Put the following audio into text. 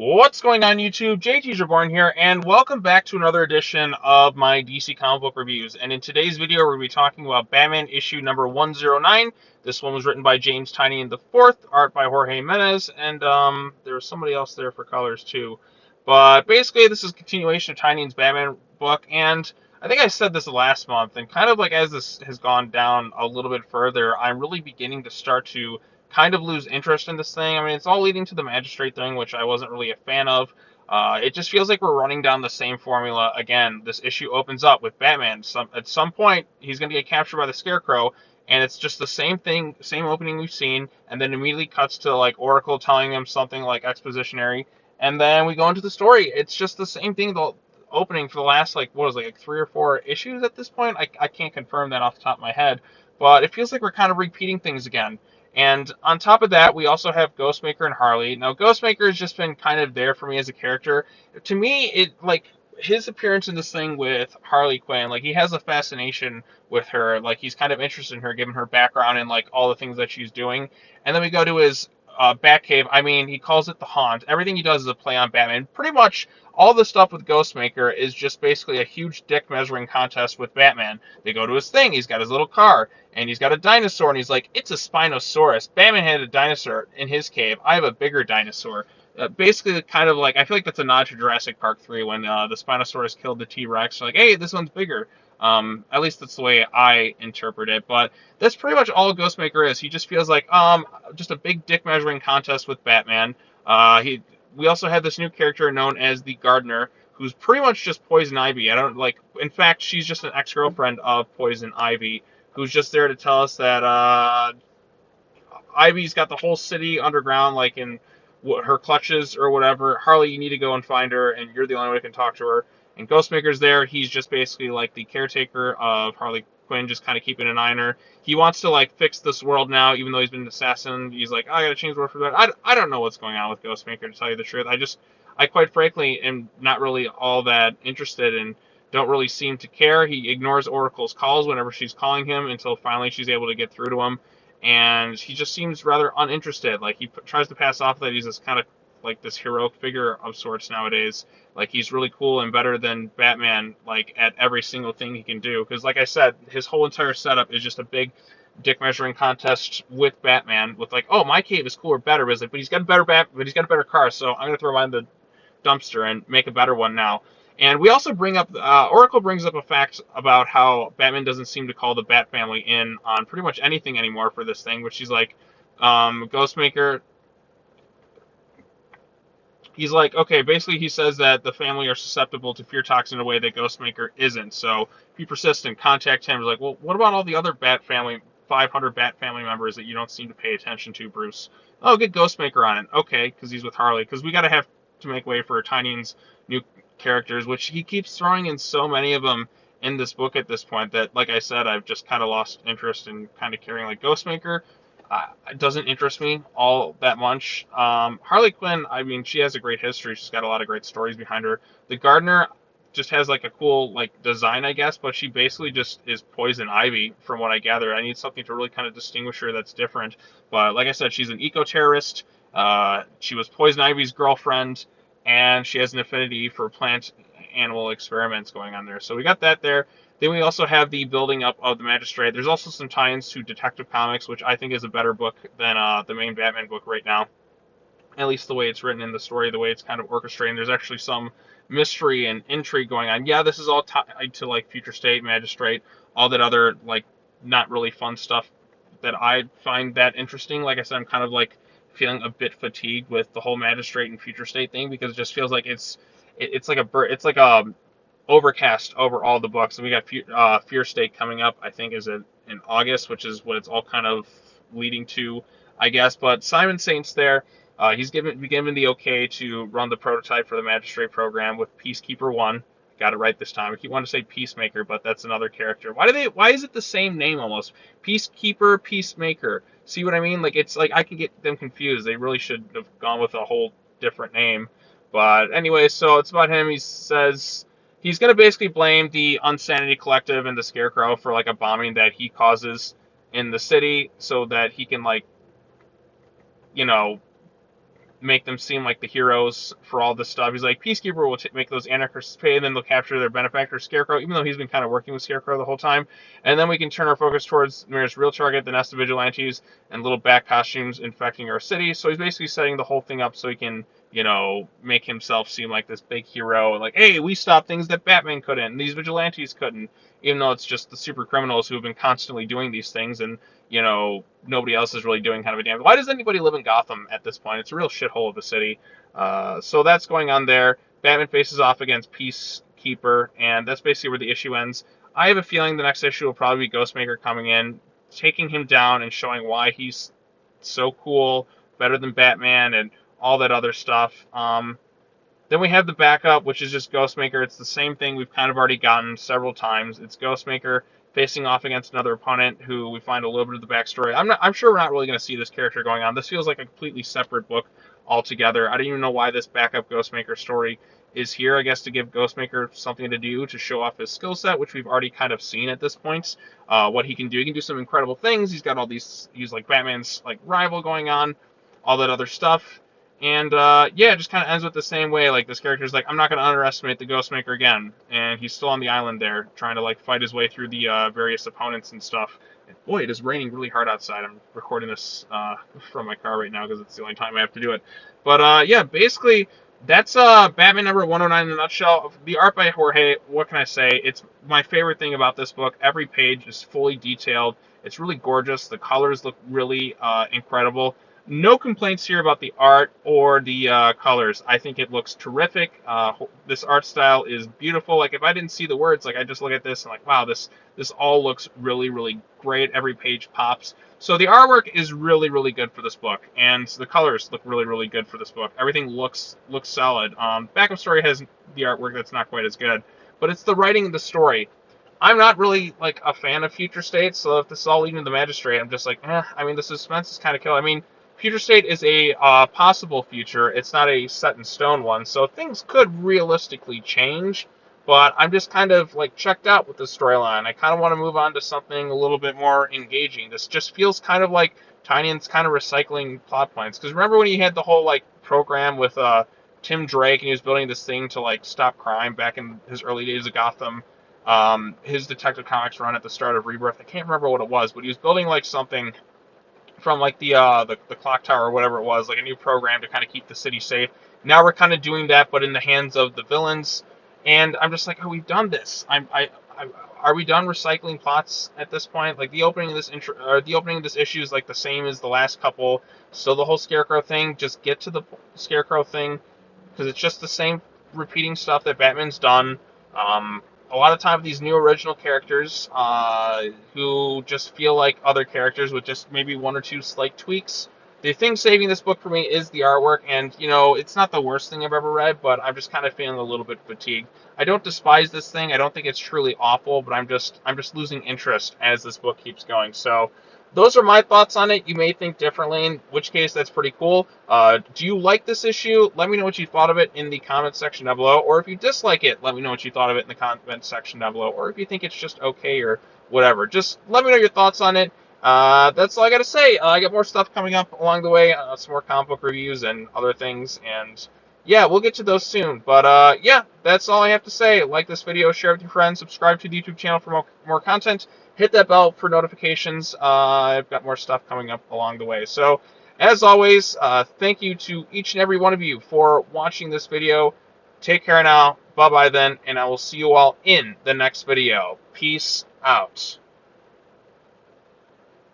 What's going on, YouTube? JT's Reborn here, and welcome back to another edition of my DC comic book reviews. And in today's video, we're going to be talking about Batman issue number 109. This one was written by James Tynion IV, art by Jorge Menez, and there was somebody else there for colors too. But basically, this is a continuation of Tynion's Batman book, and I think I said this last month, and kind of like as this has gone down a little bit further, I'm really beginning to start to kind of lose interest in this thing. I mean, it's all leading to the Magistrate thing, which I wasn't really a fan of. It just feels like we're running down the same formula again. This issue opens up with Batman. At some point, he's going to get captured by the Scarecrow, and it's just the same thing, same opening we've seen, and then immediately cuts to like Oracle telling him something like expositionary, and then we go into the story. It's just the same thing. The opening for the last like 3 or 4 issues at this point. I can't confirm that off the top of my head, but it feels like we're kind of repeating things again. And on top of that, we also have Ghostmaker and Harley. Now, Ghostmaker has just been kind of there for me as a character. To me, his appearance in this thing with Harley Quinn, like he has a fascination with her. Like he's kind of interested in her, given her background and like all the things that she's doing. And then we go to his Batcave. I mean, he calls it the Haunt. Everything he does is a play on Batman. Pretty much all the stuff with Ghostmaker is just basically a huge dick measuring contest with Batman. They go to his thing. He's got his little car, and he's got a dinosaur, and he's like, it's a Spinosaurus. Batman had a dinosaur in his cave. I have a bigger dinosaur. Basically, kind of like, I feel like that's a nod to Jurassic Park 3 when the Spinosaurus killed the T-Rex. Like, hey, this one's bigger. At least that's the way I interpret it. But that's pretty much all Ghostmaker is. He just feels like just a big dick measuring contest with Batman. We also have this new character known as the Gardener, who's pretty much just Poison Ivy. I don't like. In fact, she's just an ex-girlfriend of Poison Ivy, who's just there to tell us that Ivy's got the whole city underground, like in her clutches or whatever. Harley, you need to go and find her, and you're the only one who can talk to her. And Ghostmaker's there. He's just basically like the caretaker of Harley Quinn, just kind of keeping an eye on her. He wants to like fix this world now, even though he's been an assassin. He's like, I gotta change the world for that. I don't know what's going on with Ghostmaker, to tell you the truth. I quite frankly am not really all that interested and don't really seem to care. He ignores Oracle's calls whenever she's calling him until finally she's able to get through to him. And he just seems rather uninterested. Like he tries to pass off that he's this kind of like this heroic figure of sorts nowadays. Like he's really cool and better than Batman, like at every single thing he can do. Because like I said, his whole entire setup is just a big dick measuring contest with Batman. With like, oh, my cave is cooler, better, but he's got a better but he's got a better car, so I'm gonna throw mine in the dumpster and make a better one now. And we also bring up, Oracle brings up a fact about how Batman doesn't seem to call the Bat family in on pretty much anything anymore for this thing, which she's like, Ghostmaker, he's like, okay, basically he says that the family are susceptible to fear toxin in a way that Ghostmaker isn't. So if you persist and contact him, he's like, well, what about all the other Bat family, 500 Bat family members that you don't seem to pay attention to, Bruce? Oh, get Ghostmaker on it. Okay, because he's with Harley. Because we got to have to make way for Tynion's new characters, which he keeps throwing in so many of them in this book at this point that, like I said, I've just kind of lost interest in kind of caring. Like Ghostmaker, it doesn't interest me all that much. Harley Quinn, I mean, she has a great history. She's got a lot of great stories behind her. The Gardener just has like a cool like design, I guess, but she basically just is Poison Ivy from what I gather. I need something to really kind of distinguish her that's different. But like I said, she's an eco-terrorist. She was Poison Ivy's girlfriend, and she has an affinity for plant animal experiments going on there. So we got that there. Then we also have the building up of the Magistrate. There's also some tie-ins to Detective Comics, which I think is a better book than the main Batman book right now. At least the way it's written in the story, the way it's kind of orchestrated. There's actually some mystery and intrigue going on. Yeah, this is all tied to like Future State, Magistrate, all that other like not really fun stuff that I find that interesting. Like I said, I'm kind of like feeling a bit fatigued with the whole Magistrate and Future State thing because it just feels like it's like a overcast over all the books. And we got Fear State coming up, I think, is in August, which is what it's all kind of leading to, I guess. But Simon Saint's there. He's given the okay to run the prototype for the Magistrate program with Peacekeeper 1. Got it right this time. I keep wanting to say Peacemaker, but that's another character. Why is it the same name almost? Peacekeeper, Peacemaker. See what I mean? Like it's like I can get them confused. They really should have gone with a whole different name. But anyway, so it's about him. He says he's going to basically blame the Unsanity Collective and the Scarecrow for like a bombing that he causes in the city so that he can like, you know, make them seem like the heroes for all this stuff. He's like, Peacekeeper will make those anarchists pay, and then they'll capture their benefactor, Scarecrow, even though he's been kind of working with Scarecrow the whole time. And then we can turn our focus towards Mirror's real target, the nest of vigilantes and little bat costumes infecting our city. So he's basically setting the whole thing up so he can, you know, make himself seem like this big hero, and like, hey, we stopped things that Batman couldn't, and these vigilantes couldn't, even though it's just the super criminals who have been constantly doing these things, and, you know, nobody else is really doing kind of a damn. Why does anybody live in Gotham at this point? It's a real shithole of a city. So that's going on there. Batman faces off against Peacekeeper, and that's basically where the issue ends. I have a feeling the next issue will probably be Ghostmaker coming in, taking him down and showing why he's so cool, better than Batman, and all that other stuff. Then we have the backup, which is just Ghostmaker. It's the same thing we've kind of already gotten several times. It's Ghostmaker facing off against another opponent who we find a little bit of the backstory. I'm sure we're not really going to see this character going on. This feels like a completely separate book altogether. I don't even know why this backup Ghostmaker story is here. I guess to give Ghostmaker something to do to show off his skill set, which we've already kind of seen at this point. What he can do. He can do some incredible things. He's got all these, he's like Batman's like rival going on, all that other stuff. And yeah, it just kind of ends with the same way. Like, this character's like, I'm not going to underestimate the Ghostmaker again. And he's still on the island there, trying to like fight his way through the various opponents and stuff. And boy, it is raining really hard outside. I'm recording this from my car right now because it's the only time I have to do it. But yeah, basically, that's Batman number 109 in a nutshell. The art by Jorge, what can I say? It's my favorite thing about this book. Every page is fully detailed. It's really gorgeous. The colors look really incredible. No complaints here about the art or the colors. I think it looks terrific. This art style is beautiful. Like, if I didn't see the words, like, I just look at this and like, wow, this all looks really, really great. Every page pops. So the artwork is really, really good for this book, and the colors look really, really good for this book. Everything looks solid. Backup story has the artwork that's not quite as good, but it's the writing and the story. I'm not really like a fan of Future State, so if this is all leading to the Magistrate, I'm just like, I mean, the suspense is kind of killer. I mean, Future State is a possible future. It's not a set in stone one, so things could realistically change. But I'm just kind of like checked out with the storyline. I kind of want to move on to something a little bit more engaging. This just feels kind of like Tynion's kind of recycling plot points. Because remember when he had the whole like program with Tim Drake, and he was building this thing to like stop crime back in his early days of Gotham. His Detective Comics run at the start of Rebirth. I can't remember what it was, but he was building like something from like the clock tower or whatever it was, like a new program to kind of keep the city safe. Now we're kind of doing that, but in the hands of the villains. And I'm just like, oh, we've done this. Are we done recycling plots at this point? Like, the opening of this issue is like the same as the last couple. So the whole Scarecrow thing, just get to the Scarecrow thing, because it's just the same repeating stuff that Batman's done. A lot of time these new original characters who just feel like other characters with just maybe one or two slight tweaks. The thing saving this book for me is the artwork, and, you know, it's not the worst thing I've ever read, but I'm just kind of feeling a little bit fatigued. I don't despise this thing. I don't think it's truly awful, but I'm just losing interest as this book keeps going. So those are my thoughts on it. You may think differently, in which case that's pretty cool. Do you like this issue? Let me know what you thought of it in the comment section down below. Or if you dislike it, let me know what you thought of it in the comment section down below. Or if you think it's just okay or whatever. Just let me know your thoughts on it. That's all I got to say. I got more stuff coming up along the way. Some more comic book reviews and other things. And yeah, we'll get to those soon. But yeah, that's all I have to say. Like this video, share it with your friends, subscribe to the YouTube channel for more content. Hit that bell for notifications. I've got more stuff coming up along the way. So, as always, thank you to each and every one of you for watching this video. Take care now. Bye-bye then, and I will see you all in the next video. Peace out.